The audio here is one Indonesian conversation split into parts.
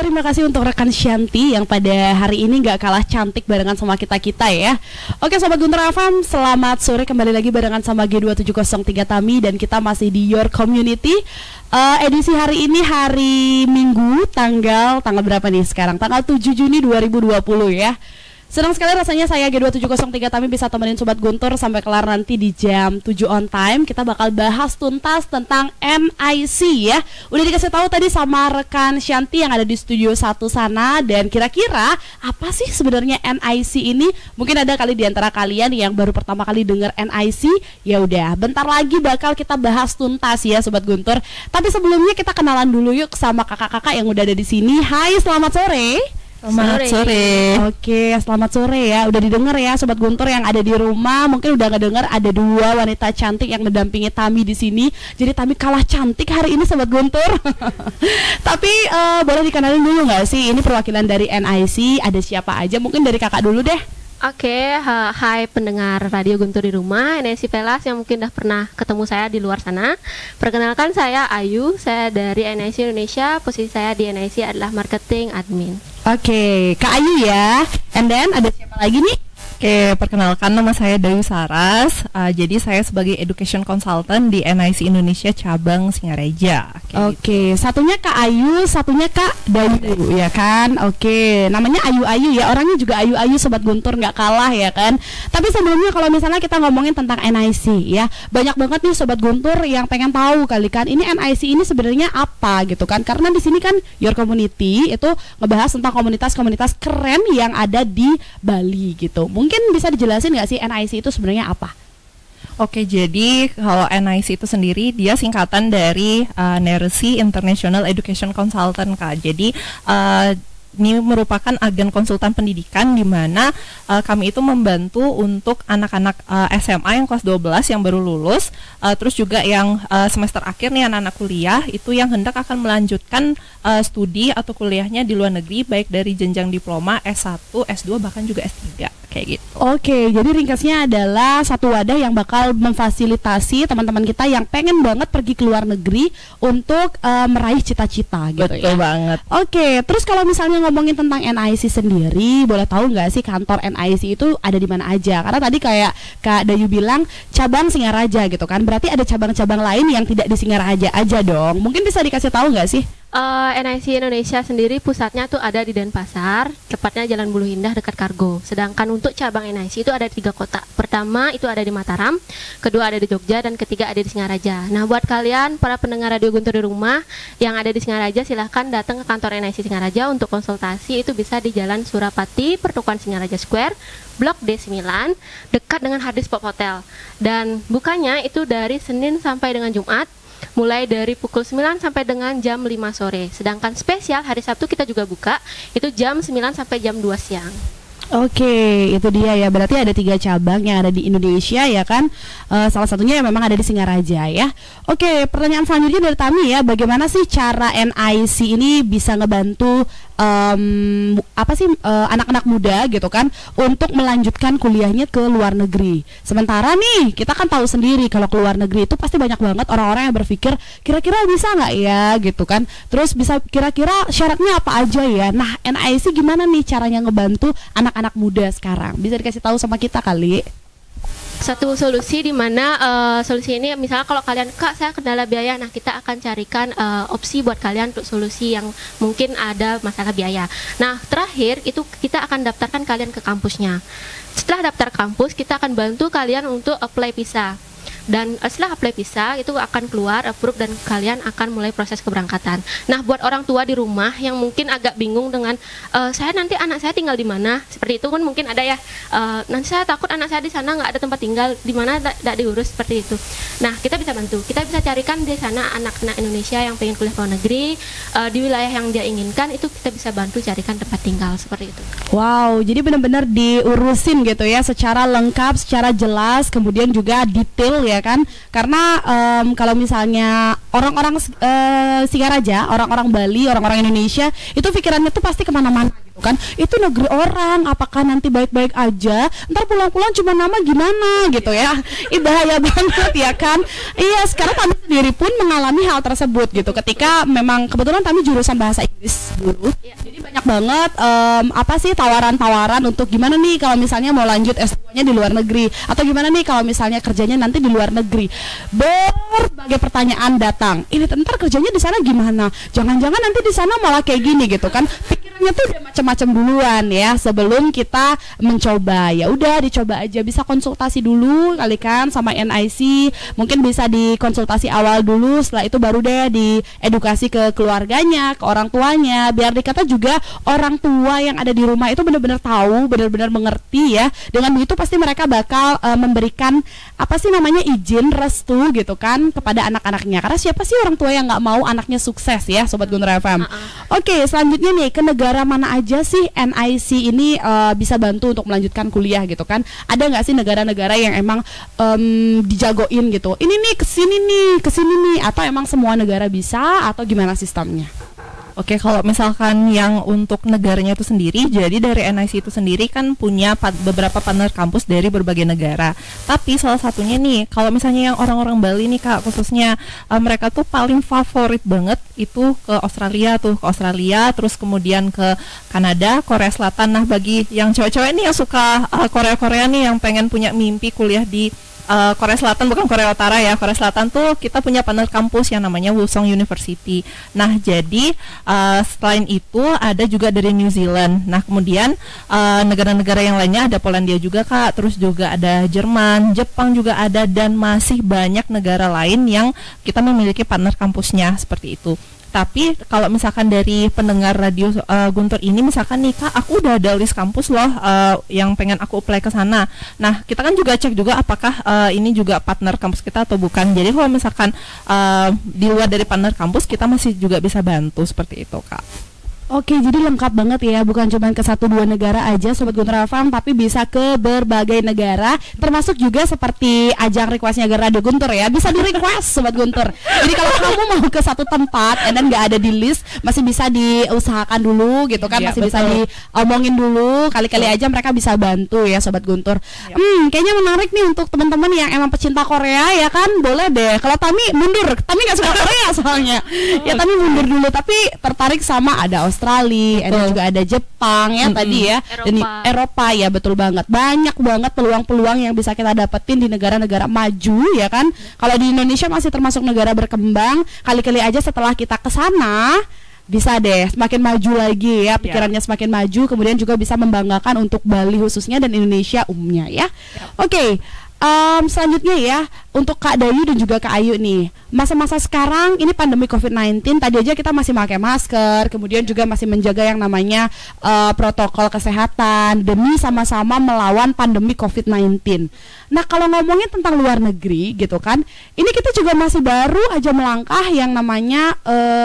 terima kasih untuk rekan Shanti yang pada hari ini gak kalah cantik barengan sama kita-kita ya. Oke Sobat Guntur FM, selamat sore kembali lagi barengan sama G2703 Tami. Dan kita masih di Your Community. Edisi hari ini hari Minggu, tanggal berapa nih sekarang? Tanggal 7 Juni 2020 ya. Senang sekali rasanya saya G2703 Tami bisa temenin Sobat Guntur sampai kelar nanti di jam 7 on time. Kita bakal bahas tuntas tentang NIC ya. Udah dikasih tahu tadi sama rekan Shanti yang ada di studio 1 sana. Dan kira-kira apa sih sebenarnya NIC ini? Mungkin ada kali di antara kalian yang baru pertama kali dengar NIC. Ya udah, bentar lagi bakal kita bahas tuntas ya Sobat Guntur. Tapi sebelumnya kita kenalan dulu yuk sama kakak-kakak yang udah ada di sini. Hai, selamat sore. Selamat sore. Oke, selamat sore ya. Udah didengar ya Sobat Guntur yang ada di rumah. Mungkin udah ngedengar ada dua wanita cantik yang mendampingi Tami di sini. Jadi Tami kalah cantik hari ini Sobat Guntur. Tapi boleh dikenalin dulu nggak sih? Ini perwakilan dari NIC. Ada siapa aja? Mungkin dari kakak dulu deh. Oke, hai pendengar Radio Guntur di rumah, NIC Velas yang mungkin udah pernah ketemu saya di luar sana. Perkenalkan saya Ayu, saya dari NIC Indonesia. Posisi saya di NIC adalah Marketing Admin. Oke, Kak Ayu ya. And then ada siapa lagi nih? Oke, perkenalkan nama saya Dayu Saras. Jadi saya sebagai Education Consultant di NIC Indonesia cabang Singareja. Oke, satunya Kak Ayu, satunya Kak Dayu ya kan? Oke, namanya Ayu-Ayu ya, orangnya juga Ayu-Ayu Sobat Guntur, nggak kalah ya kan? Tapi sebelumnya kalau misalnya kita ngomongin tentang NIC ya, banyak banget nih Sobat Guntur yang pengen tahu kali kan, ini NIC ini sebenarnya apa gitu kan? Karena di sini kan Your Community itu ngebahas tentang komunitas-komunitas keren yang ada di Bali gitu. Mungkin bisa dijelasin nggak sih NIC itu sebenarnya apa? Oke, jadi kalau NIC itu sendiri dia singkatan dari NERSI International Education Consultant Kak. Jadi ini merupakan agen konsultan pendidikan di mana kami itu membantu untuk anak-anak SMA yang kelas 12 yang baru lulus, terus juga yang semester akhir nih anak-anak kuliah itu yang hendak akan melanjutkan studi atau kuliahnya di luar negeri baik dari jenjang diploma S1, S2 bahkan juga S3 kayak gitu. Oke, jadi ringkasnya adalah satu wadah yang bakal memfasilitasi teman-teman kita yang pengen banget pergi ke luar negeri untuk meraih cita-cita gitu. Betul ya. banget. Oke, terus kalau misalnya ngomongin tentang NIC sendiri, boleh tahu nggak sih kantor NIC itu ada di mana aja? Karena tadi kayak Kak Dayu bilang cabang Singaraja gitu kan, berarti ada cabang-cabang lain yang tidak di Singaraja aja dong. Mungkin bisa dikasih tahu nggak sih? NIC Indonesia sendiri pusatnya tuh ada di Denpasar, tepatnya Jalan Buluh Indah dekat Kargo. Sedangkan untuk cabang NIC itu ada di 3 kota. Pertama itu ada di Mataram, kedua ada di Jogja, dan ketiga ada di Singaraja. Nah, buat kalian para pendengar Radio Guntur di rumah yang ada di Singaraja, silahkan datang ke kantor NIC Singaraja untuk konsultasi. Itu bisa di Jalan Surapati, Pertukuan Singaraja Square, Blok D9, dekat dengan Hardis Pop Hotel. Dan bukanya itu dari Senin sampai dengan Jumat, mulai dari pukul 9 sampai dengan jam 5 sore. Sedangkan spesial hari Sabtu kita juga buka, itu jam 9 sampai jam 2 siang. Oke, itu dia ya. Berarti ada 3 cabang yang ada di Indonesia ya kan. Salah satunya yang memang ada di Singaraja ya. Oke, pertanyaan selanjutnya dari Tami ya. Bagaimana sih cara NIC ini bisa ngebantu anak-anak muda gitu kan untuk melanjutkan kuliahnya ke luar negeri. Sementara nih kita kan tahu sendiri kalau ke luar negeri itu pasti banyak banget orang-orang yang berpikir kira-kira bisa nggak ya gitu kan. Terus bisa kira-kira syaratnya apa aja ya. Nah, NIC gimana nih caranya ngebantu anak-anak muda sekarang? Bisa dikasih tahu sama kita kali? Satu solusi di mana solusi ini misalnya kalau kalian Kak saya kendala biaya, nah kita akan carikan opsi buat kalian untuk solusi yang mungkin ada masalah biaya. Nah, terakhir itu kita akan daftarkan kalian ke kampusnya. Setelah daftar kampus, kita akan bantu kalian untuk apply visa. Dan setelah apply visa itu akan keluar approve dan kalian akan mulai proses keberangkatan. Nah, buat orang tua di rumah yang mungkin agak bingung dengan saya nanti anak saya tinggal di mana, seperti itu kan mungkin ada ya, nanti saya takut anak saya di sana nggak ada tempat tinggal, di mana tidak diurus seperti itu. Nah, kita bisa bantu, kita bisa carikan di sana anak-anak Indonesia yang pengen kuliah ke luar negeri di wilayah yang dia inginkan, itu kita bisa bantu carikan tempat tinggal seperti itu. Wow, jadi benar-benar diurusin gitu ya, secara lengkap, secara jelas, kemudian juga detail ya kan. Karena kalau misalnya orang-orang Singaraja, orang-orang Bali, orang-orang Indonesia itu pikirannya tuh pasti kemana-mana. gitu kan. Itu negeri orang, apakah nanti baik-baik aja? Ntar pulang-pulang cuma nama gimana gitu ya. Ini bahaya banget ya kan. Iya, sekarang Tami sendiri pun mengalami hal tersebut gitu. Ketika memang kebetulan Tami jurusan bahasa Inggris dulu. Jadi banyak banget apa sih tawaran-tawaran untuk gimana nih kalau misalnya mau lanjut S2-nya di luar negeri, atau gimana nih kalau misalnya kerjanya nanti di luar negeri. Berbagai pertanyaan datang. Ini ntar kerjanya di sana gimana? Jangan-jangan nanti di sana malah kayak gini gitu kan. Pikirannya tuh udah macam-macam duluan ya sebelum kita mencoba. Ya udah dicoba aja, bisa konsultasi dulu kali kan sama NIC. Mungkin bisa dikonsultasi awal dulu, setelah itu baru deh diedukasi ke keluarganya, ke orang tuanya, biar dikata juga orang tua yang ada di rumah itu benar-benar tahu, benar-benar mengerti ya. Dengan begitu pasti mereka bakal memberikan apa sih namanya izin, restu gitu kan kepada anak-anaknya. Karena siapa sih orang tua yang nggak mau anaknya sukses ya, Sobat Guntur FM. Oke, selanjutnya nih, ke negara mana aja sih NIC ini bisa bantu untuk melanjutkan kuliah gitu kan? Ada nggak sih negara-negara yang emang dijagoin gitu? Ini nih kesini nih, atau emang semua negara bisa, atau gimana sistemnya? Oke, kalau misalkan yang untuk negaranya itu sendiri, jadi dari NIC itu sendiri kan punya beberapa partner kampus dari berbagai negara. Tapi salah satunya nih, kalau misalnya yang orang-orang Bali nih Kak, khususnya mereka tuh paling favorit banget itu ke Australia, terus kemudian ke Kanada, Korea Selatan. Nah, bagi yang cewek-cewek nih yang suka Korea-Korea nih, yang pengen punya mimpi kuliah di Korea Selatan, bukan Korea Utara ya. Korea Selatan tuh kita punya partner kampus yang namanya Woosung University. Nah, jadi selain itu ada juga dari New Zealand. Nah, kemudian negara-negara yang lainnya ada Polandia juga Kak, terus juga ada Jerman, Jepang juga ada, dan masih banyak negara lain yang kita memiliki partner kampusnya seperti itu. Tapi kalau misalkan dari pendengar radio Guntur ini, misalkan nih Kak, aku udah ada list kampus loh yang pengen aku apply ke sana. Nah, kita kan juga cek juga apakah ini juga partner kampus kita atau bukan. Jadi kalau misalkan di luar dari partner kampus, kita masih juga bisa bantu seperti itu Kak. Oke, jadi lengkap banget ya, bukan cuma ke 1-2 negara aja Sobat Guntur FM, tapi bisa ke berbagai negara, termasuk juga seperti ajang requestnya Radio Guntur ya, bisa di request Sobat Guntur. Jadi kalau kamu mau ke satu tempat dan nggak ada di list, masih bisa diusahakan dulu gitu kan, masih bisa diomongin dulu, kali-kali aja mereka bisa bantu ya Sobat Guntur. Kayaknya menarik nih untuk teman-teman yang emang pecinta Korea ya kan, boleh deh. Kalau Tami mundur, Tami nggak suka Korea soalnya, ya Tami mundur dulu, tapi tertarik sama ada Australia, ada juga ada Jepang ya tadi ya, dan Eropa ya, betul banget. Banyak banget peluang-peluang yang bisa kita dapetin di negara-negara maju ya kan. Kalau di Indonesia masih termasuk negara berkembang, kali-kali aja setelah kita ke sana bisa deh semakin maju lagi ya, pikirannya semakin maju, kemudian juga bisa membanggakan untuk Bali khususnya dan Indonesia umumnya ya. Oke. Selanjutnya ya, untuk Kak Dayu dan juga Kak Ayu nih, masa-masa sekarang ini pandemi COVID-19, tadi aja kita masih pakai masker, kemudian juga masih menjaga yang namanya protokol kesehatan demi sama-sama melawan pandemi COVID-19. Nah, kalau ngomongin tentang luar negeri gitu kan, ini kita juga masih baru aja melangkah yang namanya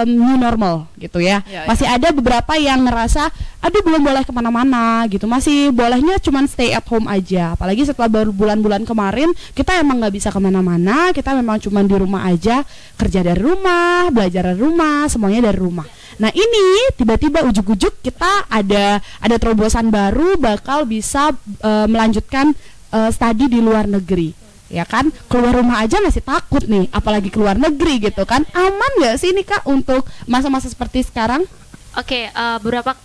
new normal gitu ya. Masih ada beberapa yang ngerasa, aduh belum boleh kemana-mana gitu, masih bolehnya cuman stay at home aja. Apalagi setelah baru bulan-bulan kemarin, kita emang nggak bisa kemana-mana, kita memang cuman di rumah aja, kerja dari rumah, belajar dari rumah, semuanya dari rumah. Nah, ini tiba-tiba ujuk-ujuk kita ada terobosan baru, bakal bisa melanjutkan studi di luar negeri, ya kan? Keluar rumah aja masih takut nih, apalagi keluar negeri gitu kan. Aman nggak sih ini Kak untuk masa-masa seperti sekarang? Oke, beberapa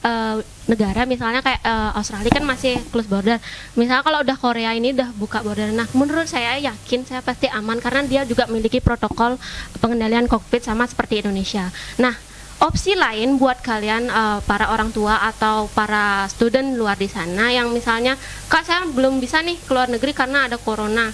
negara misalnya kayak Australia kan masih close border. Misalnya kalau udah Korea ini udah buka border. Nah, menurut saya yakin saya pasti aman karena dia juga memiliki protokol pengendalian COVID sama seperti Indonesia. Nah, opsi lain buat kalian para orang tua atau para student luar di sana yang misalnya, Kak saya belum bisa nih keluar negeri karena ada corona.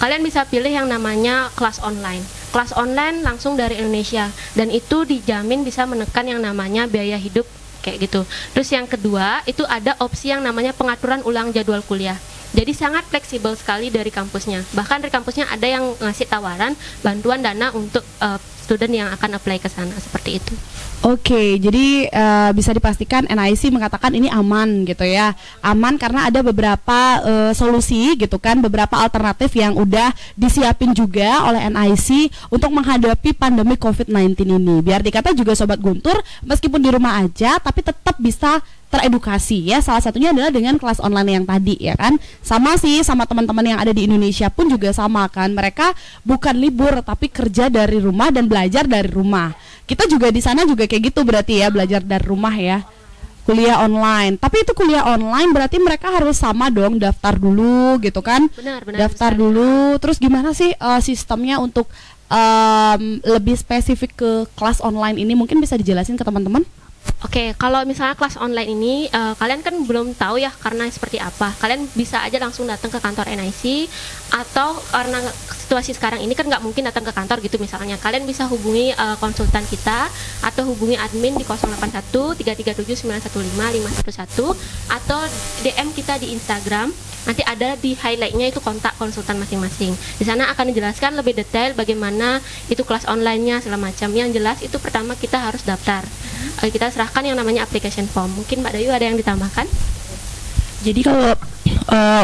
Kalian bisa pilih yang namanya kelas online. Kelas online langsung dari Indonesia, dan itu dijamin bisa menekan yang namanya biaya hidup kayak gitu. Terus yang kedua, itu ada opsi yang namanya pengaturan ulang jadwal kuliah. Jadi sangat fleksibel sekali dari kampusnya. Bahkan dari kampusnya ada yang ngasih tawaran bantuan dana untuk student yang akan apply ke sana seperti itu. Oke, jadi bisa dipastikan NIC mengatakan ini aman gitu ya. Aman karena ada beberapa solusi gitu kan, beberapa alternatif yang udah disiapin juga oleh NIC untuk menghadapi pandemi COVID-19 ini. Biar dikata juga Sobat Guntur, meskipun di rumah aja tapi tetap bisa teredukasi ya. Salah satunya adalah dengan kelas online yang tadi ya kan. Sama sih sama teman-teman yang ada di Indonesia pun juga sama kan. Mereka bukan libur tapi kerja dari rumah dan belajar dari rumah. Kita juga di sana juga kayak gitu berarti ya, belajar dari rumah ya. Kuliah online. Tapi itu kuliah online berarti mereka harus sama dong, daftar dulu gitu kan. Benar. Daftar dulu. Terus gimana sih sistemnya untuk lebih spesifik ke kelas online ini, mungkin bisa dijelasin ke teman-teman? Oke, kalau misalnya kelas online ini kalian kan belum tahu ya karena seperti apa. Kalian bisa aja langsung datang ke kantor NIC, atau karena situasi sekarang ini kan nggak mungkin datang ke kantor gitu misalnya. Kalian bisa hubungi konsultan kita atau hubungi admin di 081 337 915 511 atau DM kita di Instagram. Nanti ada di highlightnya itu kontak konsultan masing-masing. Di sana akan dijelaskan lebih detail bagaimana itu kelas online-nya segala macam. Yang jelas itu pertama kita harus daftar. Kita serahkan yang namanya application form. Mungkin Mbak Dayu ada yang ditambahkan? Jadi kalau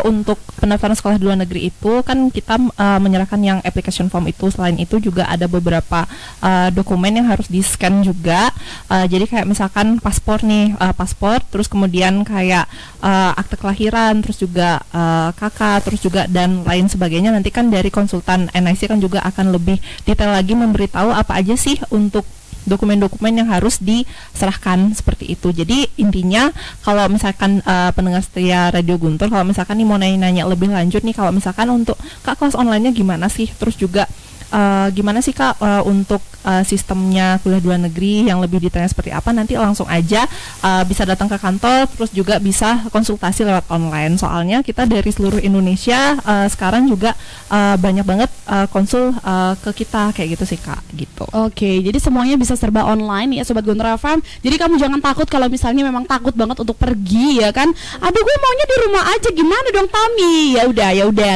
untuk pendaftaran sekolah di luar negeri itu kan kita menyerahkan yang application form itu. Selain itu juga ada beberapa dokumen yang harus di-scan juga. Jadi kayak misalkan paspor nih, paspor, terus kemudian kayak akte kelahiran, terus juga KK, terus juga dan lain sebagainya. Nanti kan dari konsultan NIC kan juga akan lebih detail lagi memberitahu apa aja sih untuk dokumen-dokumen yang harus diserahkan seperti itu. Jadi intinya kalau misalkan pendengar setia Radio Guntur, kalau misalkan nih mau nanya lebih lanjut nih, kalau misalkan untuk Kak kelas online-nya gimana sih, terus juga gimana sih Kak untuk sistemnya kuliah di luar negeri yang lebih detailnya seperti apa, nanti langsung aja bisa datang ke kantor, terus juga bisa konsultasi lewat online. Soalnya kita dari seluruh Indonesia sekarang juga banyak banget konsul ke kita kayak gitu sih Kak, gitu. Oke, jadi semuanya bisa serba online ya Sobat Guntur FM. Jadi kamu jangan takut kalau misalnya memang takut banget untuk pergi ya kan. Aduh gue maunya di rumah aja, gimana dong Tami? Ya udah,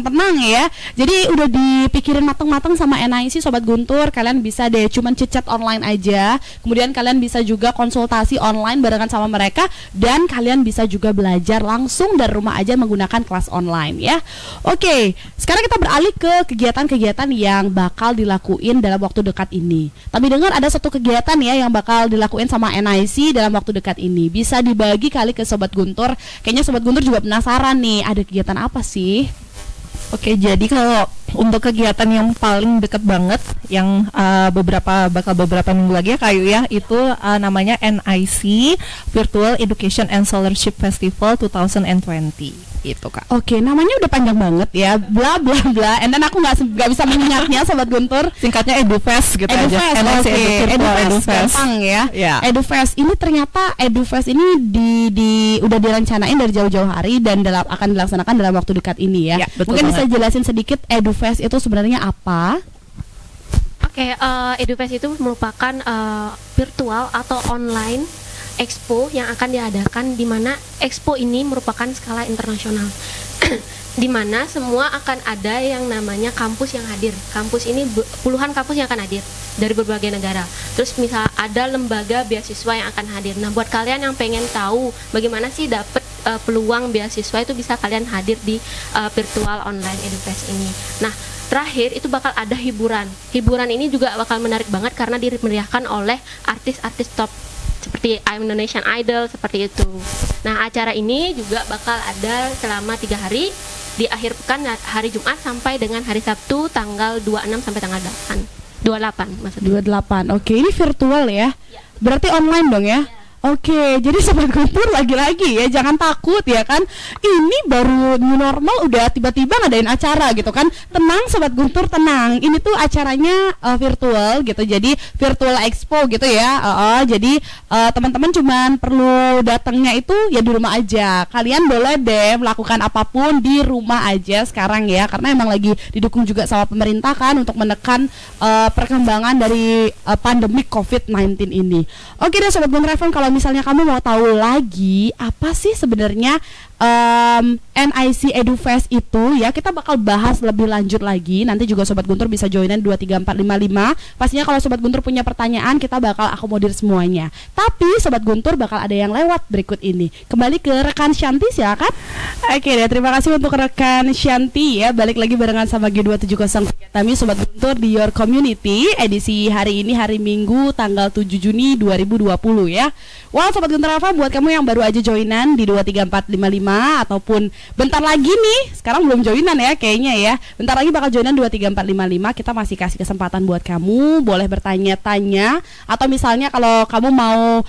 tenang ya. Jadi udah dipikirin matang-matang sama NIC Sobat Guntur. Kalian bisa deh cuman chat online aja. Kemudian kalian bisa juga konsultasi online barengan sama mereka, dan kalian bisa juga belajar langsung dari rumah aja menggunakan kelas online ya. Oke, sekarang kita beralih ke kegiatan-kegiatan yang bakal dilakuin dalam waktu dekat ini. Tapi dengar ada satu kegiatan ya yang bakal dilakuin sama NIC dalam waktu dekat ini. Bisa dibagi kali ke Sobat Guntur. Kayaknya Sobat Guntur juga penasaran nih, ada kegiatan apa sih? Oke, jadi kalau untuk kegiatan yang paling dekat banget, yang bakal beberapa minggu lagi ya Kayu ya, itu namanya NIC Virtual Education and Scholarship Festival 2020. Itu Kak. Oke, namanya udah panjang banget ya, bla bla bla. And then aku nggak bisa mengingatnya Sobat Guntur. Singkatnya EduFest gitu EduFest, aja. EduFest, gampang ya. Yeah. EduFest ini ternyata EduFest ini udah direncanain dari jauh-jauh hari dan akan dilaksanakan dalam waktu dekat ini ya. Mungkin bisa jelasin sedikit EduFest itu sebenarnya apa? Oke, EduFest itu merupakan virtual atau online expo yang akan diadakan, di mana expo ini merupakan skala internasional. Di mana semua akan ada yang namanya kampus yang hadir. Kampus ini puluhan kampus yang akan hadir dari berbagai negara. Terus misal ada lembaga beasiswa yang akan hadir. Nah, buat kalian yang pengen tahu bagaimana sih dapat peluang beasiswa, itu bisa kalian hadir di virtual online EduFest ini. Nah, terakhir itu bakal ada hiburan. Hiburan ini juga bakal menarik banget karena dimeriahkan oleh artis-artis top seperti Indonesian Idol seperti itu. Nah, acara ini juga bakal ada selama 3 hari, di akhir pekan hari Jumat sampai dengan hari Sabtu tanggal 26 sampai tanggal 28 maksudnya. 28. Oke, ini virtual ya. Berarti online dong ya? Oke, jadi Sobat Guntur lagi-lagi ya, jangan takut ya kan. Ini baru new normal udah tiba-tiba ngadain acara gitu kan. Tenang Sobat Guntur, tenang. Ini tuh acaranya virtual gitu. Jadi virtual expo gitu ya. Jadi teman-teman cuman perlu datangnya itu ya di rumah aja. Kalian boleh deh melakukan apapun di rumah aja sekarang ya, karena emang lagi didukung juga sama pemerintah kan untuk menekan perkembangan dari pandemi COVID-19 ini. Oke deh Sobat Guntur FM, kalau misalnya kamu mau tahu lagi apa sih sebenarnya NIC EduFest itu ya kita bakal bahas lebih lanjut lagi. Nanti juga Sobat Guntur bisa joinan 23455. Pastinya kalau Sobat Guntur punya pertanyaan kita bakal akomodir semuanya. Tapi Sobat Guntur bakal ada yang lewat berikut ini. Kembali ke rekan Shanti silakan. Oke deh, terima kasih untuk rekan Shanti ya. Balik lagi barengan sama G2703 kami Sobat Guntur di Your Community edisi hari ini hari Minggu tanggal 7 Juni 2020 ya. Wow Sobat Guntur FM, buat kamu yang baru aja joinan di 23455 ataupun bentar lagi nih, sekarang belum joinan ya kayaknya ya. Bentar lagi bakal joinan 23455. Kita masih kasih kesempatan buat kamu, boleh bertanya-tanya atau misalnya kalau kamu mau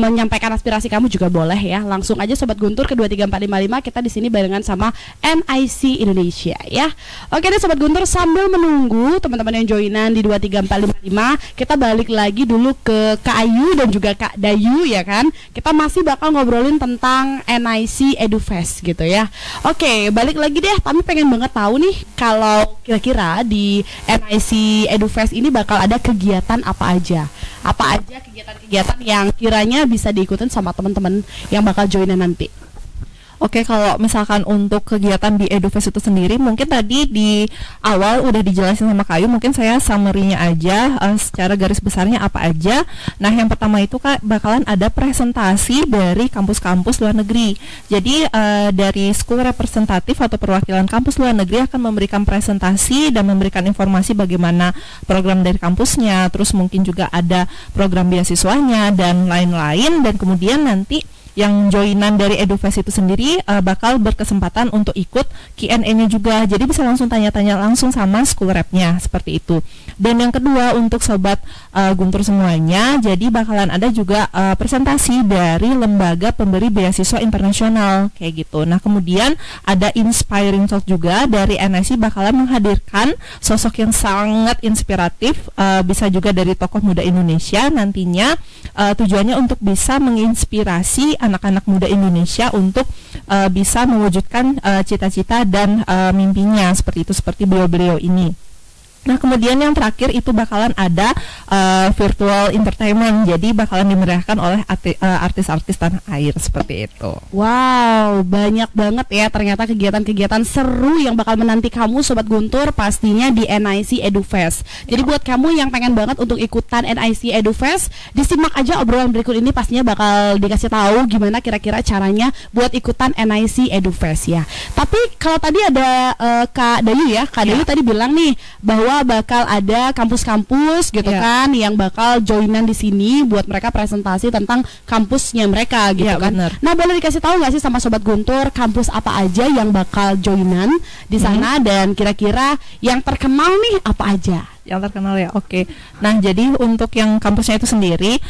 menyampaikan aspirasi kamu juga boleh ya. Langsung aja Sobat Guntur ke 23455. Kita di sini barengan sama NIC Indonesia ya. Oke deh Sobat Guntur, sambil menunggu teman-teman yang joinan di 23455, kita balik lagi dulu ke Kak Ayu dan juga Kak Dayu ya kan. Kita masih bakal ngobrolin tentang NIC EduFest gitu ya. Oke, balik lagi deh. Kami pengen banget tahu nih kalau kira-kira di NIC EduFest ini bakal ada kegiatan apa aja. Apa aja kegiatan-kegiatan yang kiranya bisa diikutin sama teman-teman yang bakal joinan nanti. Oke, kalau misalkan untuk kegiatan di EduFest itu sendiri, mungkin tadi di awal udah dijelasin sama Kayu, mungkin saya summary-nya aja secara garis besarnya apa aja. Nah, yang pertama itu Kak, bakalan ada presentasi dari kampus-kampus luar negeri. Jadi dari school representatif atau perwakilan kampus luar negeri akan memberikan presentasi dan memberikan informasi bagaimana program dari kampusnya, terus mungkin juga ada program beasiswanya dan lain-lain, dan kemudian nanti yang joinan dari EduFest itu sendiri bakal berkesempatan untuk ikut Q&A-nya juga. Jadi bisa langsung tanya-tanya langsung sama school rep-nya seperti itu. Dan yang kedua untuk Sobat Guntur semuanya, jadi bakalan ada juga presentasi dari lembaga pemberi beasiswa internasional kayak gitu. Nah, kemudian ada inspiring talk juga dari NIC bakalan menghadirkan sosok yang sangat inspiratif, bisa juga dari tokoh muda Indonesia nantinya. Tujuannya untuk bisa menginspirasi anak-anak muda Indonesia untuk bisa mewujudkan cita-cita dan mimpinya seperti itu, seperti beliau-beliau ini. Nah, kemudian yang terakhir itu bakalan ada virtual entertainment. Jadi bakalan dimeriahkan oleh artis-artis tanah air seperti itu. Wow, banyak banget ya ternyata kegiatan-kegiatan seru yang bakal menanti kamu Sobat Guntur pastinya di NIC EduFest. Jadi buat kamu yang pengen banget untuk ikutan NIC EduFest, disimak aja obrolan berikut ini, pastinya bakal dikasih tahu gimana kira-kira caranya buat ikutan NIC EduFest ya. Tapi kalau tadi ada Kak Dayu ya, Kak Dayu tadi bilang nih bahwa bakal ada kampus-kampus gitu kan yang bakal joinan di sini buat mereka presentasi tentang kampusnya mereka gitu kan. Bener. Nah, boleh dikasih tahu nggak sih sama Sobat Guntur kampus apa aja yang bakal joinan di sana dan kira-kira yang terkenal nih apa aja? Yang terkenal ya, oke. Nah, jadi untuk yang kampusnya itu sendiri,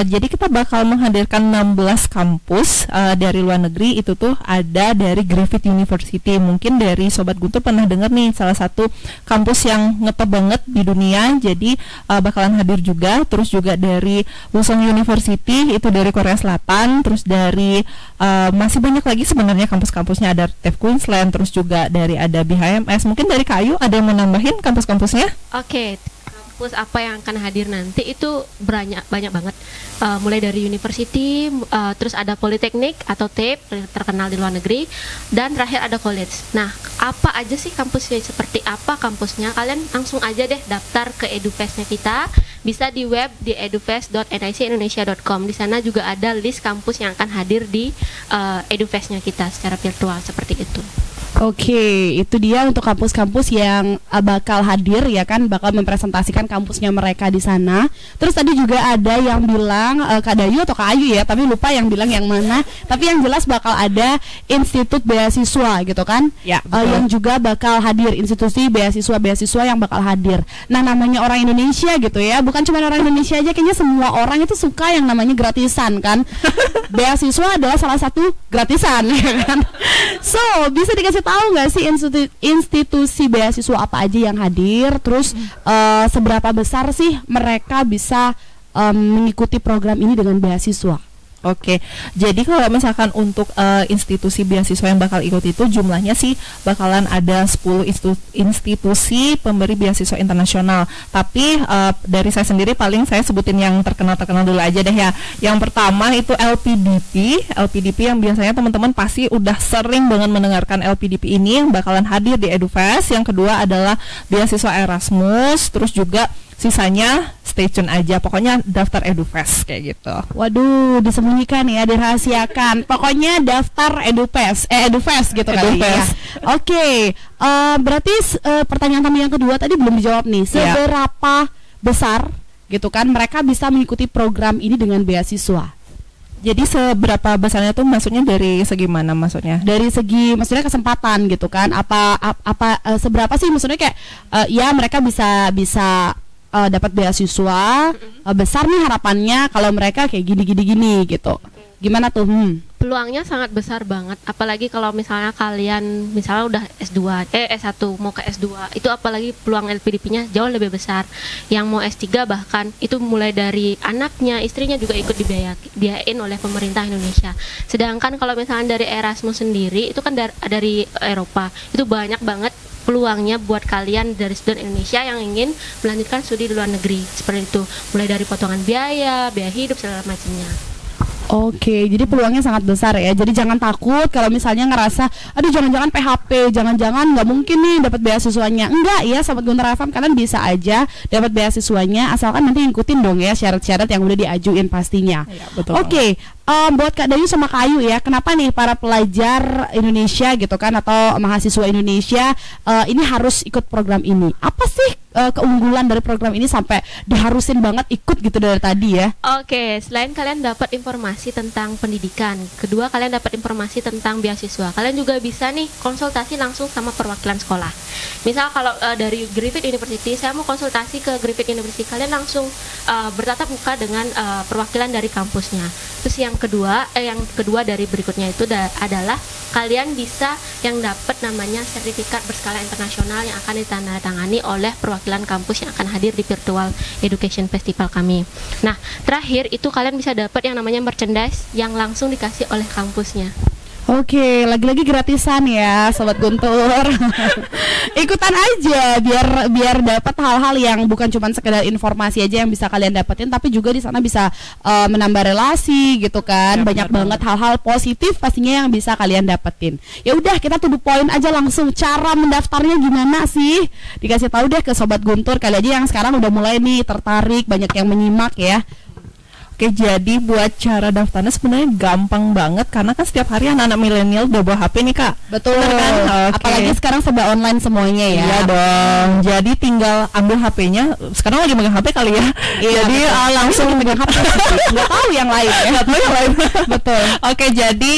jadi kita bakal menghadirkan 16 kampus dari luar negeri. Itu tuh ada dari Griffith University. Mungkin dari Sobat Guntur pernah dengar nih, salah satu kampus yang ngetop banget di dunia. Jadi bakalan hadir juga. Terus juga dari Wusong University, itu dari Korea Selatan. Terus dari masih banyak lagi sebenarnya kampus-kampusnya. Ada TEF Queensland, terus juga dari ada BHMS. Mungkin dari Kayu ada yang mau nambahin kampus-kampusnya? Oke, kampus apa yang akan hadir nanti itu banyak banget. Mulai dari university, terus ada politeknik atau TEP terkenal di luar negeri, dan terakhir ada college. Nah, apa aja sih kampusnya, seperti apa kampusnya? Kalian langsung aja deh daftar ke EduFest-nya kita. Bisa di web di edufest.nicindonesia.com. Di sana juga ada list kampus yang akan hadir di EduFest-nya kita secara virtual seperti itu. Oke, itu dia untuk kampus-kampus yang bakal hadir ya kan, bakal mempresentasikan kampusnya mereka di sana. Terus tadi juga ada yang bilang Kak Dayu atau Kak Ayu ya, tapi lupa yang bilang yang mana. Tapi yang jelas bakal ada institut beasiswa gitu kan, ya, yang juga bakal hadir, institusi beasiswa yang bakal hadir. Nah, namanya orang Indonesia gitu ya, bukan cuma orang Indonesia aja, kayaknya semua orang itu suka yang namanya gratisan kan. Beasiswa adalah salah satu gratisan ya kan. So, bisa dikasih tahu nggak sih institusi beasiswa apa aja yang hadir, terus seberapa besar sih mereka bisa mengikuti program ini dengan beasiswa? Oke, jadi kalau misalkan untuk institusi beasiswa yang bakal ikut itu jumlahnya sih bakalan ada 10 institusi pemberi beasiswa internasional. Tapi dari saya sendiri paling saya sebutin yang terkenal-terkenal dulu aja deh ya. Yang pertama itu LPDP yang biasanya teman-teman pasti udah sering banget mendengarkan LPDP ini yang bakalan hadir di EduFest. Yang kedua adalah beasiswa Erasmus, terus juga sisanya stay tune aja, pokoknya daftar EduFest kayak gitu. Waduh, disembunyikan ya, dirahasiakan. Pokoknya daftar EduFest gitu kali ya. Oke, berarti pertanyaan kami yang kedua tadi belum dijawab nih. Seberapa besar gitu kan mereka bisa mengikuti program ini dengan beasiswa? Jadi seberapa besarnya tuh maksudnya dari segi mana maksudnya? Dari segi maksudnya kesempatan gitu kan? Seberapa sih maksudnya kayak ya mereka bisa dapat beasiswa besar nih harapannya kalau mereka kayak gini gitu. Gimana tuh? Peluangnya sangat besar banget, apalagi kalau misalnya kalian misalnya udah S1 mau ke S2, itu apalagi peluang LPDP-nya jauh lebih besar. Yang mau S3 bahkan itu mulai dari anaknya, istrinya juga ikut dibiayain oleh pemerintah Indonesia. Sedangkan kalau misalnya dari Erasmus sendiri itu kan dari Eropa, itu banyak banget peluangnya buat kalian dari student Indonesia yang ingin melanjutkan studi di luar negeri. Seperti itu, mulai dari potongan biaya hidup segala macamnya. Oke, jadi peluangnya sangat besar ya. Jadi jangan takut kalau misalnya ngerasa, aduh jangan-jangan PHP, jangan-jangan nggak mungkin nih dapat beasiswanya. Enggak ya, Sobat Guntur FM, kalian bisa aja dapat beasiswanya asalkan nanti ngikutin dong ya syarat-syarat yang udah diajuin pastinya. Ya, betul. Oke, buat Kak Dayu sama Kak Ayu ya, kenapa nih para pelajar Indonesia gitu kan atau mahasiswa Indonesia ini harus ikut program ini? Apa sih keunggulan dari program ini sampai diharusin banget ikut gitu dari tadi ya? Oke, selain kalian dapat informasi tentang pendidikan, kedua kalian dapat informasi tentang beasiswa, kalian juga bisa nih konsultasi langsung sama perwakilan sekolah. Misal kalau dari Griffith University, saya mau konsultasi ke Griffith University, kalian langsung bertatap muka dengan perwakilan dari kampusnya. Terus yang kedua dari berikutnya itu adalah kalian bisa yang dapat namanya sertifikat berskala internasional yang akan ditandatangani oleh perwakilan kampus yang akan hadir di Virtual Education Festival kami. Nah, terakhir itu kalian bisa dapat yang namanya merchandise yang langsung dikasih oleh kampusnya. Oke, lagi-lagi gratisan ya Sobat Guntur. Ikutan aja biar dapat hal-hal yang bukan cuma sekedar informasi aja yang bisa kalian dapetin, tapi juga di sana bisa menambah relasi gitu kan. Banyak banget hal-hal positif pastinya yang bisa kalian dapetin. Ya udah, kita to the point aja langsung. Cara mendaftarnya gimana sih? Dikasih tahu deh ke Sobat Guntur kali aja yang sekarang udah mulai nih tertarik, banyak yang menyimak ya. Oke, jadi buat cara daftarnya sebenarnya gampang banget karena kan setiap hari anak-anak milenial udah bawa HP nih Kak. Betul kan? Apalagi sekarang serba online semuanya ya. Iya dong. Jadi tinggal ambil HP-nya. Sekarang lagi megang HP kali ya. Iya, jadi langsung megang HP. Nggak tahu yang lain ya. Nggak tahu yang lain. Betul. Oke, jadi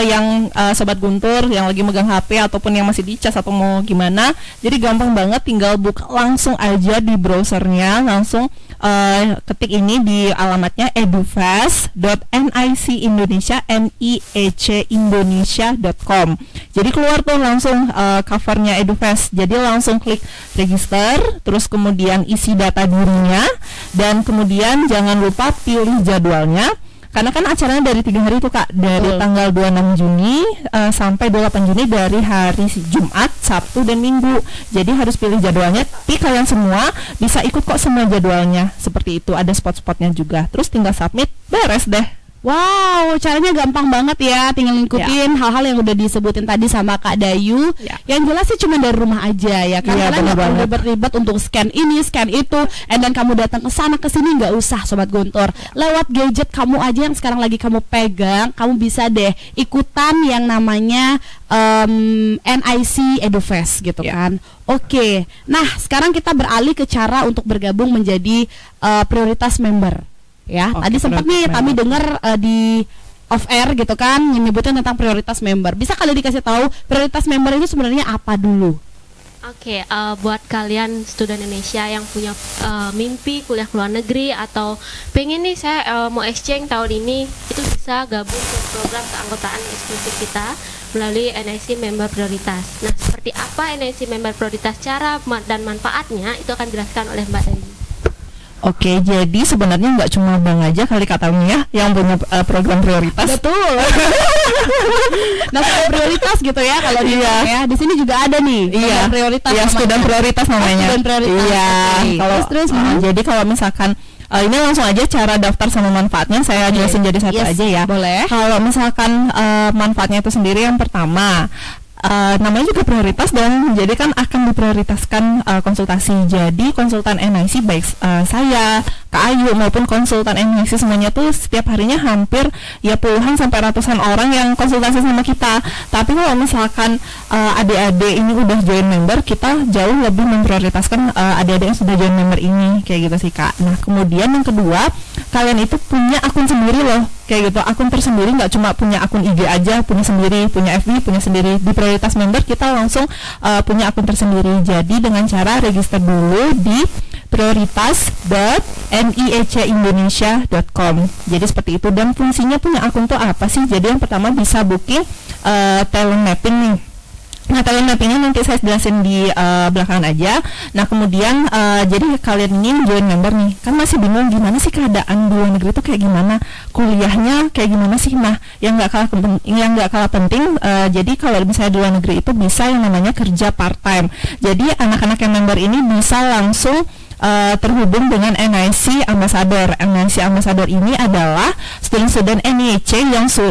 yang Sobat Guntur yang lagi megang HP ataupun yang masih dicas atau mau gimana, jadi gampang banget, tinggal buka langsung aja di browsernya, langsung ketik ini di alamatnya edufest.nicindonesia.com. Jadi keluar tuh langsung covernya EduFest. Jadi langsung klik register, terus kemudian isi data dirinya, dan kemudian jangan lupa pilih jadwalnya. Karena kan acaranya dari 3 hari itu Kak, dari tanggal 26 Juni sampai 28 Juni dari hari Jumat, Sabtu, dan Minggu. Jadi harus pilih jadwalnya, tapi kalian semua bisa ikut kok semua jadwalnya. Seperti itu, ada spot-spotnya juga. Terus tinggal submit, beres deh. Wow, caranya gampang banget ya, tinggal ngikutin hal-hal yang udah disebutin tadi sama Kak Dayu. Yang jelas sih cuma dari rumah aja ya, kan kalian nggak perlu ribet-ribet untuk scan ini, scan itu, dan kamu datang ke sana ke sini nggak usah Sobat Guntur. Lewat gadget kamu aja yang sekarang lagi kamu pegang, kamu bisa deh ikutan yang namanya NIC EduFest gitu kan. Oke, nah sekarang kita beralih ke cara untuk bergabung menjadi prioritas member. Ya, tadi sempat nih kami dengar di off air gitu kan menyebutkan tentang prioritas member. Bisa kalian dikasih tahu prioritas member itu sebenarnya apa dulu? Oke, buat kalian student Indonesia yang punya mimpi kuliah ke luar negeri atau pengen nih saya mau exchange tahun ini, itu bisa gabung ke program keanggotaan eksklusif kita melalui NIC Member Prioritas. Nah, seperti apa NIC Member Prioritas, cara dan manfaatnya itu akan dijelaskan oleh Mbak Dayu. Oke, jadi sebenarnya nggak cuma Bang aja kali katanya yang punya program prioritas. Betul. Nah, soal prioritas gitu ya kalau di ya. Di sini juga ada nih. Iya. Prioritas. Iya, student prioritas namanya. Student prioritas. Iya. Okay. Kalau terus jadi kalau misalkan ini langsung aja cara daftar sama manfaatnya saya jelasin jadi satu aja ya. Boleh. Kalau misalkan manfaatnya itu sendiri yang pertama, namanya juga prioritas dong, jadi kan akan diprioritaskan konsultasi. Jadi konsultan NIC baik saya, Kak Ayu maupun konsultan NIC semuanya tuh setiap harinya hampir ya puluhan sampai ratusan orang yang konsultasi sama kita. Tapi kalau misalkan adik-adik ini udah join member, kita jauh lebih memprioritaskan adik-adik yang sudah join member ini, kayak gitu sih Kak. Nah kemudian yang kedua, kalian itu punya akun sendiri loh, kayak gitu, akun tersendiri, nggak cuma punya akun IG aja, punya sendiri, punya FB, punya sendiri. Di prioritas member kita langsung punya akun tersendiri. Jadi dengan cara register dulu di prioritas.niec-indonesia.com. Jadi seperti itu. Dan fungsinya punya akun tuh apa sih? Jadi yang pertama bisa booking talent mapping nih. Nah, talent mappingnya nanti saya jelasin di belakangan aja. Nah, kemudian jadi kalian ini join member nih, kan masih bingung gimana sih keadaan di luar negeri itu kayak gimana, kuliahnya kayak gimana sih. Nah, yang nggak kalah penting, jadi kalau misalnya di luar negeri itu bisa yang namanya kerja part time. Jadi anak-anak yang member ini bisa langsung terhubung dengan NIC Ambassador. NIC Ambassador ini adalah student-student NIC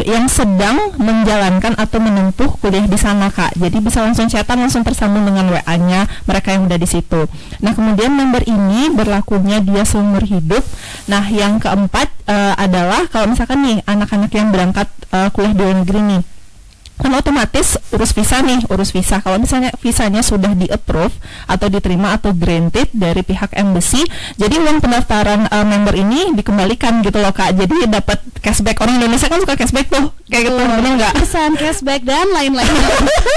yang sedang menjalankan atau menempuh kuliah di sana Kak. Jadi bisa langsung chatan, langsung tersambung dengan WA-nya mereka yang udah di situ. Nah kemudian member ini berlakunya dia seumur hidup. Nah yang keempat adalah kalau misalkan nih anak-anak yang berangkat kuliah di luar negeri nih, kan otomatis urus visa. Kalau misalnya visanya sudah di-approve atau diterima atau granted dari pihak embassy, jadi uang pendaftaran member ini dikembalikan gitu loh Kak. Jadi dapat cashback. Orang Indonesia kan suka cashback tuh, kayak gitu, benar nggak? Pesan cashback dan lain-lain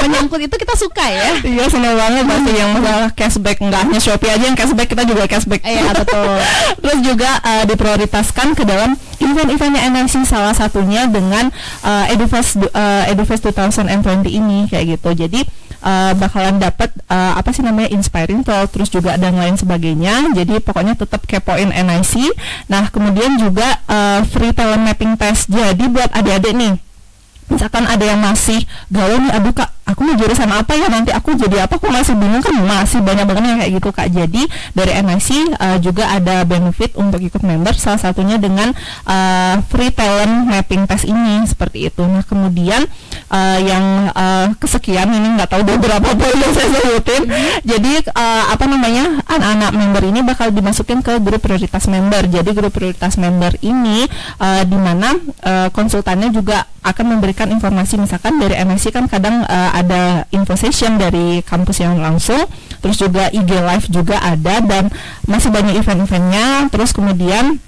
menyangkut itu kita suka ya. Iya, senang banget pasti yang masalah cashback. Nggak hanya Shopee aja yang cashback, kita juga cashback. Iya betul. Terus juga diprioritaskan ke dalam event-eventnya NIC, salah satunya dengan EduFest 2020 ini kayak gitu. Jadi bakalan dapat inspiring talk, terus juga dan lain sebagainya. Jadi pokoknya tetap kepoin NIC. Nah kemudian juga free talent mapping test. Jadi buat adik-adik nih, misalkan ada yang masih galau nih, aduh Kak, aku mau jurusan apa ya, nanti aku jadi apa, aku masih bingung, kan masih banyak banget yang kayak gitu Kak. Jadi dari NIC juga ada benefit untuk ikut member, salah satunya dengan free talent mapping test ini, seperti itu. Nah kemudian yang kesekian ini nggak tahu beberapa poin yang saya sebutin. Jadi anak-anak member ini bakal dimasukin ke grup prioritas member. Jadi grup prioritas member ini di mana konsultannya juga akan memberikan informasi, misalkan dari NIC kan kadang ada info session dari kampus yang langsung, terus juga IG live juga ada, dan masih banyak event-eventnya. Terus kemudian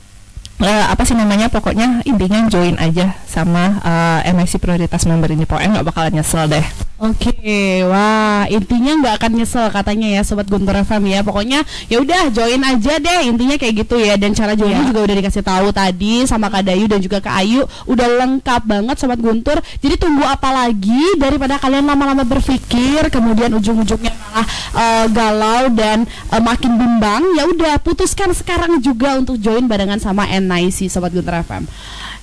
pokoknya intinya join aja sama NIC prioritas member ini, pokoknya nggak bakalan nyesel deh. Oke, wah intinya nggak akan nyesel katanya ya Sobat Guntur FM ya. Pokoknya ya udah join aja deh, intinya kayak gitu ya. Dan cara joinnya juga udah dikasih tahu tadi sama Kak Dayu dan juga Kak Ayu, udah lengkap banget Sobat Guntur. Jadi tunggu apa lagi daripada kalian lama-lama berpikir kemudian ujung-ujungnya malah galau dan makin bimbang. Ya udah putuskan sekarang juga untuk join barengan sama NIC Sobat Guntur FM.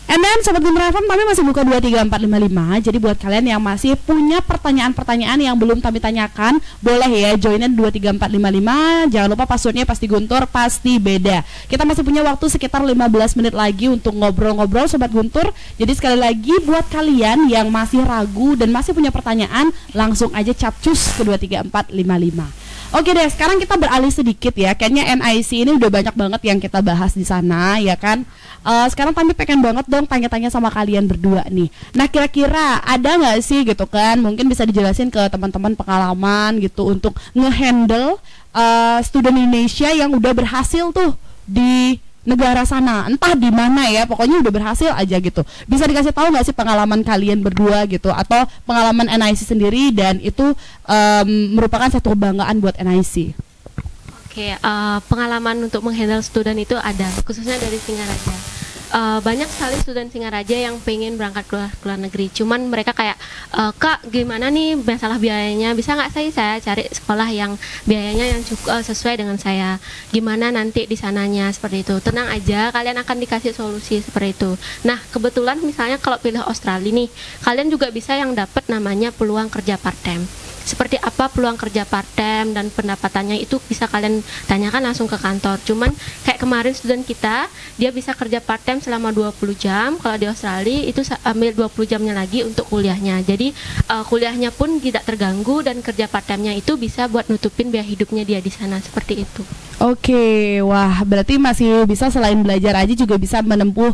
And then Sobat Guntur FM kami masih buka 23455. Jadi buat kalian yang masih punya pertanyaan-pertanyaan yang belum kami tanyakan, boleh ya joinin 23455. Jangan lupa passwordnya pasti Guntur, pasti beda. Kita masih punya waktu sekitar 15 menit lagi untuk ngobrol-ngobrol Sobat Guntur. Jadi sekali lagi buat kalian yang masih ragu dan masih punya pertanyaan, langsung aja capcus ke 23455. Oke deh, sekarang kita beralih sedikit ya. Kayaknya NIC ini udah banyak banget yang kita bahas di sana, ya kan? Sekarang kami pengen banget dong tanya-tanya sama kalian berdua nih. Nah kira-kira ada nggak sih gitu kan? Mungkin bisa dijelasin ke teman-teman pengalaman gitu untuk ngehandle student Indonesia yang udah berhasil tuh di negara sana, entah di mana ya, pokoknya udah berhasil aja gitu. Bisa dikasih tahu nggak sih pengalaman kalian berdua gitu, atau pengalaman NIC sendiri dan itu merupakan satu kebanggaan buat NIC? Oke, pengalaman untuk menghandle student itu ada, khususnya dari Singaraja. banyak sekali student Singaraja yang pengen berangkat ke luar negeri. Cuman mereka kayak, Kak, gimana nih masalah biayanya? Bisa nggak saya cari sekolah yang biayanya yang cukup sesuai dengan saya? Gimana nanti di sananya seperti itu? Tenang aja, kalian akan dikasih solusi seperti itu. Nah, kebetulan misalnya kalau pilih Australia nih, kalian juga bisa yang dapat namanya peluang kerja part-time. Seperti apa peluang kerja part-time dan pendapatannya itu bisa kalian tanyakan langsung ke kantor. Cuman kayak kemarin student kita, dia bisa kerja part-time selama 20 jam. Kalau di Australia itu ambil 20 jamnya lagi untuk kuliahnya. Jadi kuliahnya pun tidak terganggu dan kerja part-time-nya itu bisa buat nutupin biaya hidupnya dia di sana, seperti itu. Oke, wah berarti masih bisa selain belajar aja juga bisa menempuh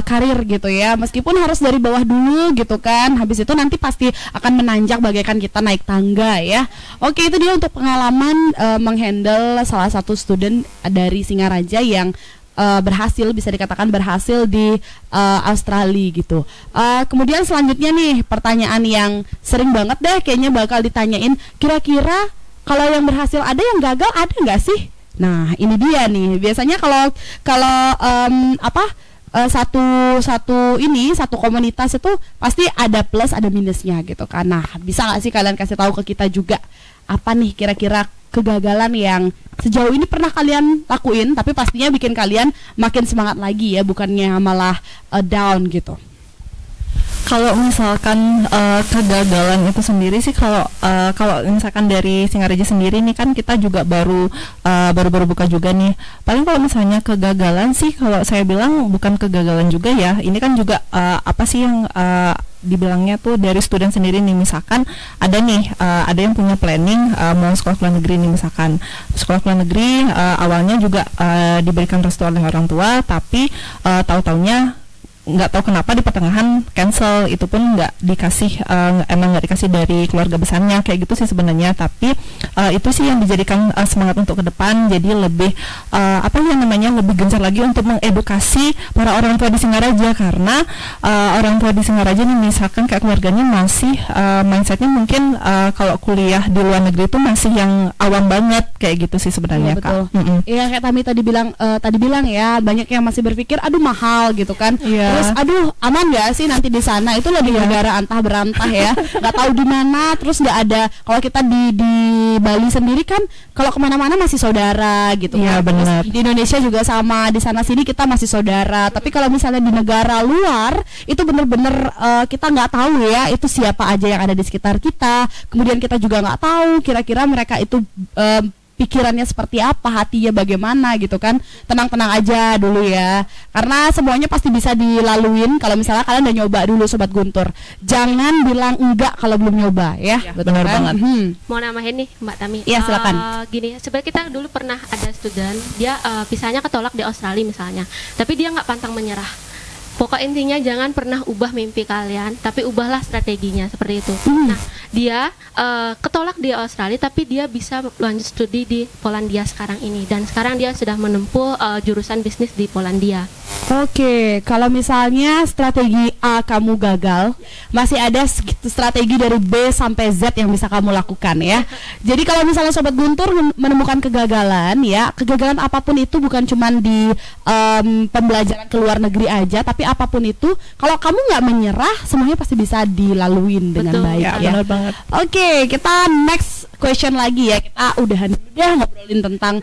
karir gitu ya. Meskipun harus dari bawah dulu gitu kan. Habis itu nanti pasti akan menanjak bagaikan kita naik tangga ya. Oke, itu dia untuk pengalaman menghandle salah satu student dari Singaraja yang berhasil, bisa dikatakan berhasil di Australia gitu. Kemudian selanjutnya nih pertanyaan yang sering banget deh kayaknya bakal ditanyain, kira-kira kalau yang berhasil ada, yang gagal ada nggak sih? Nah ini dia nih, biasanya kalau satu komunitas itu pasti ada plus ada minusnya gitu kan. Nah bisa nggak sih kalian kasih tahu ke kita juga apa nih kira-kira kegagalan yang sejauh ini pernah kalian lakuin tapi pastinya bikin kalian makin semangat lagi ya, bukannya malah down gitu. Kalau misalkan kegagalan itu sendiri sih, kalau misalkan dari Singaraja sendiri nih kan kita juga baru buka juga nih. Paling kalau misalnya kegagalan sih, kalau saya bilang bukan kegagalan juga ya. Ini kan juga apa sih yang dibilangnya tuh dari student sendiri nih, misalkan ada yang punya planning mau sekolah ke luar negeri nih, misalkan sekolah ke luar negeri awalnya juga diberikan restu oleh orang tua, tapi tahu-taunya nggak tahu kenapa di pertengahan cancel, itu pun nggak dikasih dari keluarga besarnya, kayak gitu sih sebenarnya. Tapi itu sih yang dijadikan semangat untuk ke depan, jadi lebih lebih gencar lagi untuk mengedukasi para orang tua di Singaraja, karena orang tua di Singaraja nih misalkan kayak keluarganya masih mindsetnya mungkin kalau kuliah di luar negeri itu masih yang awam banget, kayak gitu sih sebenarnya. Iya, betul. Iya, kayak Tami tadi bilang ya, banyak yang masih berpikir aduh mahal gitu kan. Terus aduh aman nggak sih nanti di sana, itu lebih negara antah berantah ya, nggak tahu di mana. Terus nggak ada, kalau kita di Bali sendiri kan kalau kemana-mana masih saudara gitu kan. Benar. Di Indonesia juga sama, di sana sini kita masih saudara. Tapi kalau misalnya di negara luar itu bener-bener kita nggak tahu ya itu siapa aja yang ada di sekitar kita. Kemudian kita juga nggak tahu kira-kira mereka itu pikirannya seperti apa, hatinya bagaimana gitu kan. Tenang-tenang aja dulu ya, karena semuanya pasti bisa dilaluin kalau misalnya kalian udah nyoba dulu Sobat Guntur. Jangan bilang enggak kalau belum nyoba ya. Benar kan? Banget. Mau namahin nih Mbak Tami. Iya silakan. Gini, sebenarnya kita dulu pernah ada student, dia visanya ketolak di Australia misalnya, tapi dia nggak pantang menyerah. Pokok intinya jangan pernah ubah mimpi kalian, tapi ubahlah strateginya, seperti itu. Nah, dia ketolak di Australia, tapi dia bisa lanjut studi di Polandia sekarang ini, dan sekarang dia sudah menempuh jurusan bisnis di Polandia. Oke, kalau misalnya strategi A kamu gagal, masih ada strategi dari B sampai Z yang bisa kamu lakukan ya. Jadi kalau misalnya Sobat Guntur menemukan kegagalan ya, kegagalan apapun itu bukan cuma di pembelajaran ke luar negeri aja, tapi apapun itu, kalau kamu nggak menyerah, semuanya pasti bisa dilaluin dengan baik ya. Benar banget. Oke, kita next question lagi ya. Kita udahan ngobrolin tentang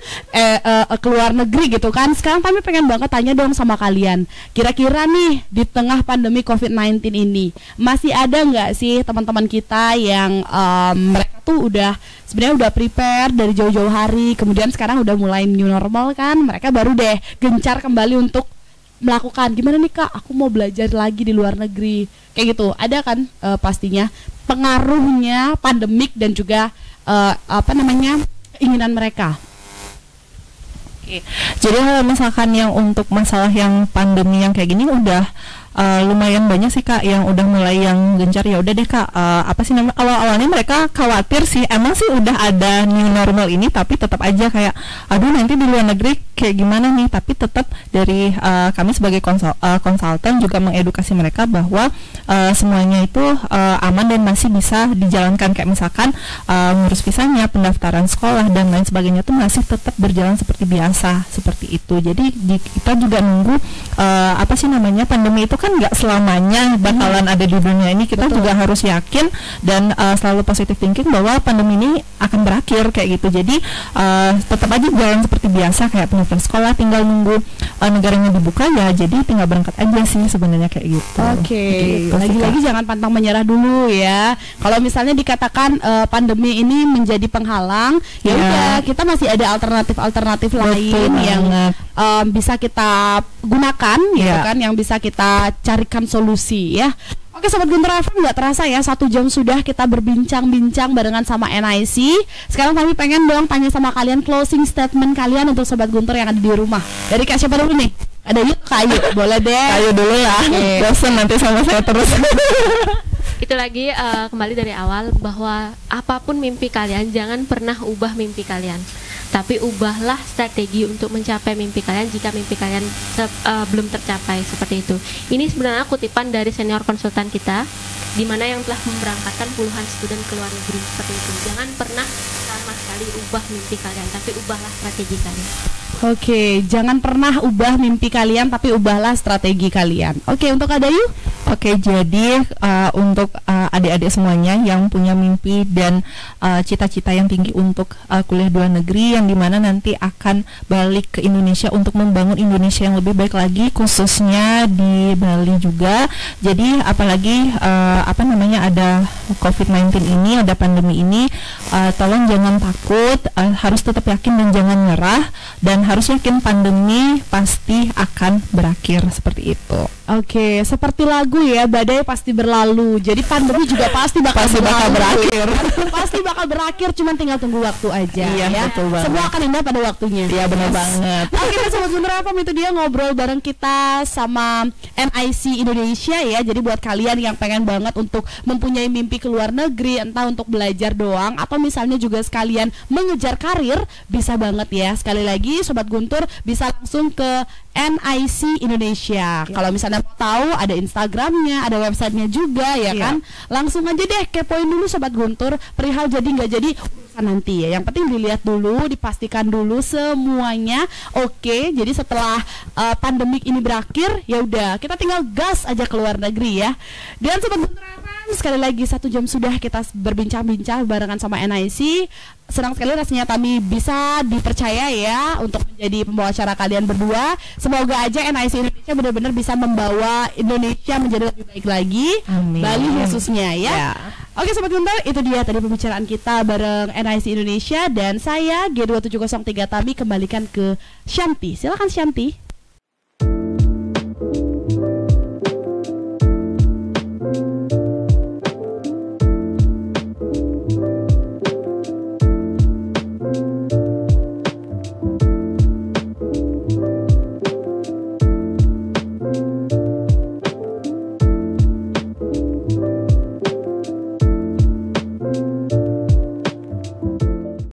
ke luar negeri gitu kan. Sekarang kami pengen banget tanya dong sama kalian. Kira-kira nih di tengah pandemi COVID-19 ini masih ada nggak sih teman-teman kita yang mereka tuh sebenarnya udah prepare dari jauh-jauh hari, kemudian sekarang udah mulai new normal kan, mereka baru deh gencar kembali untuk melakukan, gimana nih Kak, aku mau belajar lagi di luar negeri, kayak gitu. Ada kan pastinya pengaruhnya pandemik dan juga keinginan mereka. Oke. Jadi kalau misalkan yang untuk masalah yang pandemi yang kayak gini udah lumayan banyak sih Kak yang udah mulai yang gencar, ya udah deh Kak, awalnya mereka khawatir sih, emang sih udah ada new normal ini, tapi tetap aja kayak aduh nanti di luar negeri kayak gimana nih, tapi tetap dari kami sebagai konsultan juga mengedukasi mereka bahwa semuanya itu aman dan masih bisa dijalankan, kayak misalkan ngurus visanya, pendaftaran sekolah dan lain sebagainya itu masih tetap berjalan seperti biasa, seperti itu. Jadi kita juga nunggu pandemi itu kan nggak selamanya bakalan ada di dunia ini. Kita juga harus yakin dan selalu positive thinking bahwa pandemi ini akan berakhir kayak gitu. Jadi tetap aja jalan seperti biasa, kayak pendaftaran sekolah tinggal nunggu negaranya dibuka ya, jadi tinggal berangkat aja sih sebenarnya kayak gitu. Oke, lagi-lagi jangan pantang menyerah dulu ya. Kalau misalnya dikatakan pandemi ini menjadi penghalang, ya udah kita masih ada alternatif lain yang bisa kita gunakan, gitu kan, yang bisa kita carikan solusi ya. Oke Sobat Guntur FM, nggak terasa ya 1 jam sudah kita berbincang-bincang barengan sama NIC. Sekarang kami pengen dong tanya sama kalian closing statement kalian untuk Sobat Guntur yang ada di rumah. Dari Kak siapa dulu nih? Ada Yuk, Kayu, boleh deh. Kayu dulu ya, bosan nanti sama saya terus. Itu lagi kembali dari awal bahwa apapun mimpi kalian, jangan pernah ubah mimpi kalian, tapi ubahlah strategi untuk mencapai mimpi kalian jika mimpi kalian belum tercapai, seperti itu. Ini sebenarnya kutipan dari senior konsultan kita, di mana yang telah memberangkatkan puluhan student ke luar negeri, seperti itu. Jangan pernah sama sekali ubah mimpi kalian, tapi ubahlah strategi kalian. Oke, jangan pernah ubah mimpi kalian, tapi ubahlah strategi kalian. Oke, untuk Adayu? Oke, jadi untuk adik-adik semuanya yang punya mimpi dan cita-cita yang tinggi untuk kuliah di luar negeri, yang dimana nanti akan balik ke Indonesia untuk membangun Indonesia yang lebih baik lagi, khususnya di Bali juga. Jadi apalagi ada COVID-19 ini, ada pandemi ini, tolong jangan takut, harus tetap yakin dan jangan nyerah, dan harus yakin pandemi pasti akan berakhir, seperti itu. Oke, seperti lagu ya, badai pasti berlalu. Jadi pandemi juga pasti bakal berakhir. Pasti bakal berakhir, cuman tinggal tunggu waktu aja. Iya, ya. betul banget. Semua akan indah pada waktunya. Iya, benar banget. Oke, Sobat Guntur FM, itu dia ngobrol bareng kita sama NIC Indonesia ya. Jadi buat kalian yang pengen banget untuk mempunyai mimpi ke luar negeri, entah untuk belajar doang atau misalnya juga sekalian mengejar karir, bisa banget ya. Sekali lagi Sobat Guntur bisa langsung ke NIC Indonesia. Kalau misalnya mau tahu, ada Instagramnya, ada websitenya juga ya kan. Langsung aja deh kepoin dulu Sobat Guntur, perihal jadi nggak jadi urusan nanti ya. Yang penting dilihat dulu, dipastikan dulu semuanya oke. Jadi setelah pandemik ini berakhir, ya udah kita tinggal gas aja ke luar negeri ya. Dan Sobat Guntur FM, sekali lagi 1 jam sudah kita berbincang-bincang barengan sama NIC. Senang sekali rasanya kami bisa dipercaya ya untuk menjadi pembawa acara kalian berdua. Semoga aja NIC Indonesia benar-benar bisa membawa Indonesia menjadi lebih baik lagi. Amin. Bali khususnya ya. Oke Sobat Guntur, itu dia tadi pembicaraan kita bareng NIC Indonesia dan saya G2703 Tami kembalikan ke Shanti. Silakan Shanti.